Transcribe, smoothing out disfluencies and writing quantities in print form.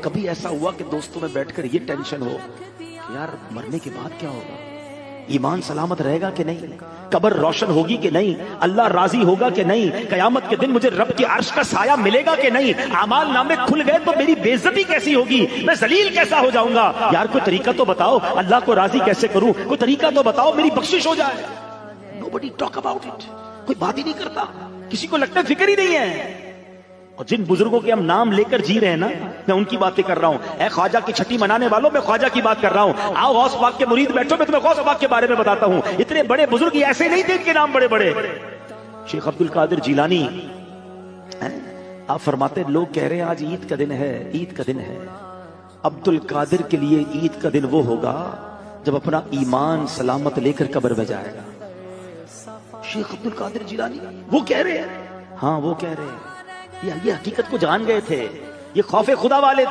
کبھی ایسا ہوا کہ دوستوں میں بیٹھ کر یہ ٹینشن ہو کہ یار مرنے کے بعد کیا ہوگا؟ ایمان سلامت رہے گا کہ نہیں؟ قبر روشن ہوگی کہ نہیں؟ اللہ راضی ہوگا کہ نہیں؟ قیامت کے دن مجھے رب کی عرش کا سایہ ملے گا کہ نہیں؟ اعمال نامے کھل گئے تو میری بے عزتی کیسی ہوگی؟ میں ذلیل کیسا ہو جاؤں گا؟ یار کوئی طریقہ تو بتاؤ، اللہ کو راضی کیسے کروں؟ کوئی طریقہ تو بتاؤ، میری بخشش ہو جائے۔ Nobody talk about it، کوئی بات ہی نہیں کرتا، کسی کو لگتا ہے فکر ہی نہیں ہے۔ اور جن بزرگوں کے ہم نام لے کر جی رہے ہیں نا، میں ان کی باتیں کر رہا ہوں۔ اے خواجہ کی چھٹی منانے والوں، میں خواجہ کی بات کر رہا ہوں۔ آؤ غوث پاک کے مرید بیٹھو، میں تمہیں غوث پاک کے بارے میں بتاتا ہوں۔ اتنے بڑے بزرگ ایسے نہیں تھے، ان کے نام بڑے بڑے۔ شیخ عبد القادر جیلانی آپ فرماتے ہیں لوگ کہہ رہے ہیں آج عید کا دن ہے، عید کا دن ہے۔ عبد القادر کے لیے عید کا دن وہ ہوگا جب اپنا ایمان سلامت لے کر قبر میں جائے گا۔ شیخ عبد القادر جیلانی وہ کہہ رہے ہیں، ہاں وہ کہہ رہے ہیں، یہ حقیقت کو جان گئے تھے، یہ خوف خدا والے تھے۔